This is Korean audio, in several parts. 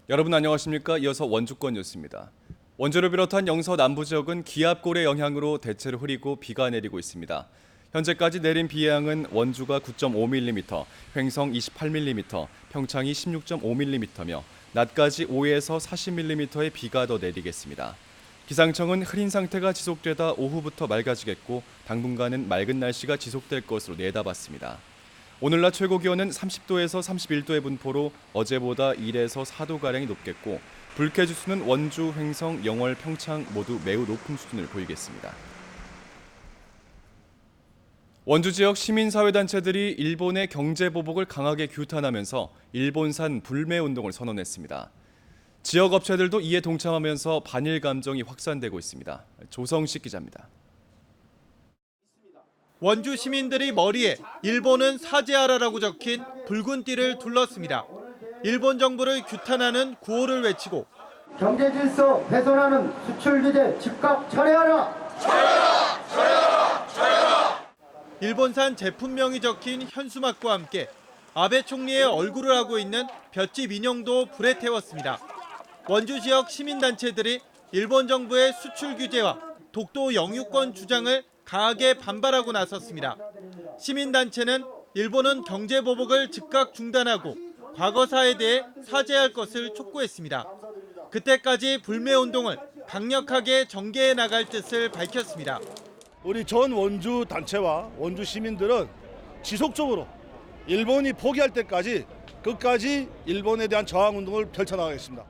여러분 안녕하십니까? 이어서 원주권 뉴스입니다. 원주를 비롯한 영서 남부 지역은 기압골의 영향으로 대체로 흐리고 비가 내리고 있습니다. 현재까지 내린 비 양은 원주가 9.5mm, 횡성 28mm, 평창이 16.5mm며 낮까지 5에서 40mm의 비가 더 내리겠습니다. 기상청은 흐린 상태가 지속되다 오후부터 맑아지겠고 당분간은 맑은 날씨가 지속될 것으로 내다봤습니다. 오늘 낮 최고 기온은 30도에서 31도의 분포로 어제보다 1에서 4도가량이 높겠고 불쾌지수는 원주, 횡성, 영월, 평창 모두 매우 높은 수준을 보이겠습니다. 원주 지역 시민사회단체들이 일본의 경제보복을 강하게 규탄하면서 일본산 불매운동을 선언했습니다. 지역 업체들도 이에 동참하면서 반일 감정이 확산되고 있습니다. 조성식 기자입니다. 원주 시민들이 머리에 일본은 사죄하라라고 적힌 붉은 띠를 둘렀습니다. 일본 정부를 규탄하는 구호를 외치고 경제 질서 훼손하는 수출 규제 즉각 철회하라! 철회하라! 철회하라! 철회하라! 일본산 제품명이 적힌 현수막과 함께 아베 총리의 얼굴을 하고 있는 볏짚 인형도 불에 태웠습니다. 원주 지역 시민단체들이 일본 정부의 수출 규제와 독도 영유권 주장을 강하게 반발하고 나섰습니다. 시민단체는 일본은 경제보복을 즉각 중단하고 과거사에 대해 사죄할 것을 촉구했습니다. 그때까지 불매운동을 강력하게 전개해 나갈 뜻을 밝혔습니다. 우리 전 원주 단체와 원주 시민들은 지속적으로 일본이 포기할 때까지 끝까지 일본에 대한 저항운동을 펼쳐나가겠습니다.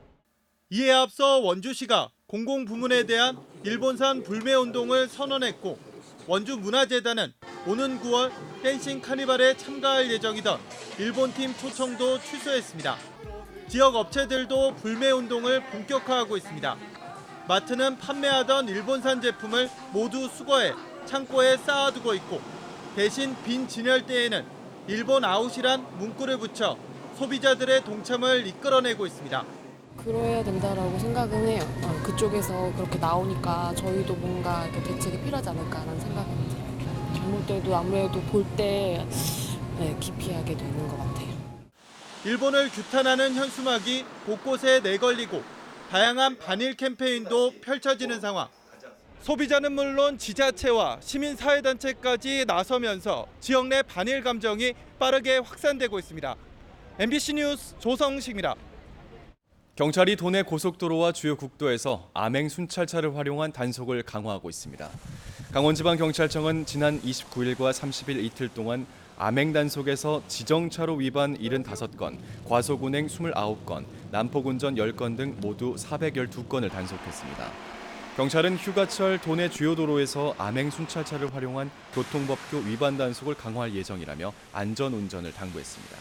이에 앞서 원주시가 공공부문에 대한 일본산 불매운동을 선언했고 원주문화재단은 오는 9월 댄싱 카니발에 참가할 예정이던 일본팀 초청도 취소했습니다. 지역 업체들도 불매운동을 본격화하고 있습니다. 마트는 판매하던 일본산 제품을 모두 수거해 창고에 쌓아두고 있고 대신 빈 진열대에는 일본 아웃이란 문구를 붙여 소비자들의 동참을 이끌어내고 있습니다. 그래야 된다라고 생각은 해요. 그쪽에서 그렇게 나오니까 저희도 뭔가 대책이 필요하지 않을까라는 생각은 들어요. 젊을 때도 아무래도 볼 때 기피하게 되는 것 같아요. 일본을 규탄하는 현수막이 곳곳에 내걸리고 다양한 반일 캠페인도 펼쳐지는 상황. 소비자는 물론 지자체와 시민사회단체까지 나서면서 지역 내 반일 감정이 빠르게 확산되고 있습니다. MBC 뉴스 조성식입니다. 경찰이 도내 고속도로와 주요 국도에서 암행 순찰차를 활용한 단속을 강화하고 있습니다. 강원지방경찰청은 지난 29일과 30일 이틀 동안 암행 단속에서 지정차로 위반 75건, 과속 운행 29건, 난폭 운전 10건 등 모두 412건을 단속했습니다. 경찰은 휴가철 도내 주요 도로에서 암행 순찰차를 활용한 교통법규 위반 단속을 강화할 예정이라며 안전 운전을 당부했습니다.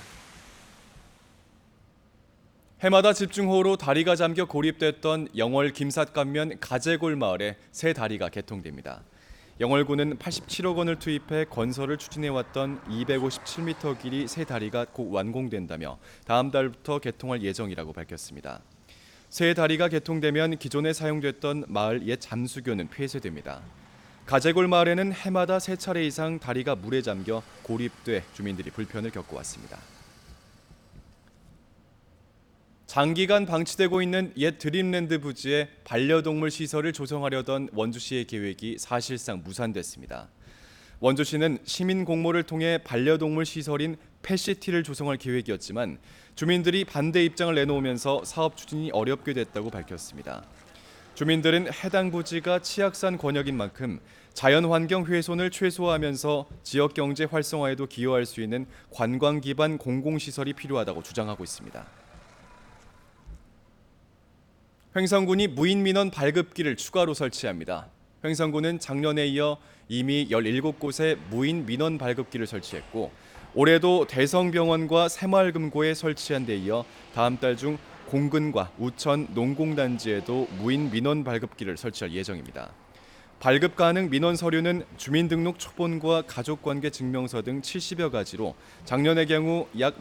해마다 집중호우로 다리가 잠겨 고립됐던 영월 김삿간면 가재골 마을에 새 다리가 개통됩니다. 영월군은 87억 원을 투입해 건설을 추진해왔던 257m 길이 새 다리가 곧 완공된다며 다음 달부터 개통할 예정이라고 밝혔습니다. 새 다리가 개통되면 기존에 사용됐던 마을 옛 잠수교는 폐쇄됩니다. 가재골 마을에는 해마다 3차례 이상 다리가 물에 잠겨 고립돼 주민들이 불편을 겪어왔습니다. 장기간 방치되고 있는 옛 드림랜드 부지에 반려동물 시설을 조성하려던 원주시의 계획이 사실상 무산됐습니다. 원주시는 시민 공모를 통해 반려동물 시설인 펫시티를 조성할 계획이었지만 주민들이 반대 입장을 내놓으면서 사업 추진이 어렵게 됐다고 밝혔습니다. 주민들은 해당 부지가 치악산 권역인 만큼 자연환경 훼손을 최소화하면서 지역 경제 활성화에도 기여할 수 있는 관광 기반 공공시설이 필요하다고 주장하고 있습니다. 횡성군이 무인 민원 발급기를 추가로 설치합니다. 횡성군은 작년에 이어 이미 17곳에 무인 민원 발급기를 설치했고 올해도 대성병원과 새마을금고에 설치한 데 이어 다음 달 중 공근과 우천 농공단지에도 무인 민원 발급기를 설치할 예정입니다. 발급 가능 민원 서류는 주민등록 초본과 가족관계 증명서 등 70여 가지로 작년의 경우 약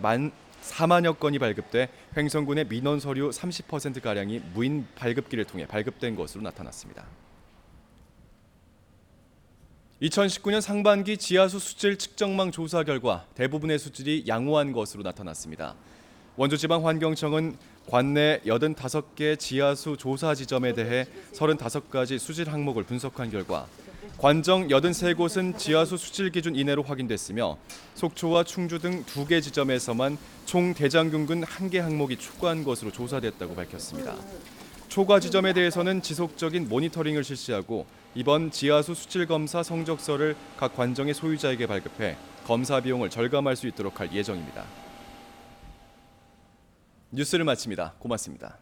4만여 건이 발급돼 횡성군의 민원 서류 30%가량이 무인 발급기를 통해 발급된 것으로 나타났습니다. 2019년 상반기 지하수 수질 측정망 조사 결과 대부분의 수질이 양호한 것으로 나타났습니다. 원주지방환경청은 관내 85개 지하수 조사 지점에 대해 35가지 수질 항목을 분석한 결과 관정 83곳은 지하수 수질 기준 이내로 확인됐으며 속초와 충주 등 2개 지점에서만 총 대장균근 1개 항목이 초과한 것으로 조사됐다고 밝혔습니다. 초과 지점에 대해서는 지속적인 모니터링을 실시하고 이번 지하수 수질 검사 성적서를 각 관정의 소유자에게 발급해 검사 비용을 절감할 수 있도록 할 예정입니다. 뉴스를 마칩니다. 고맙습니다.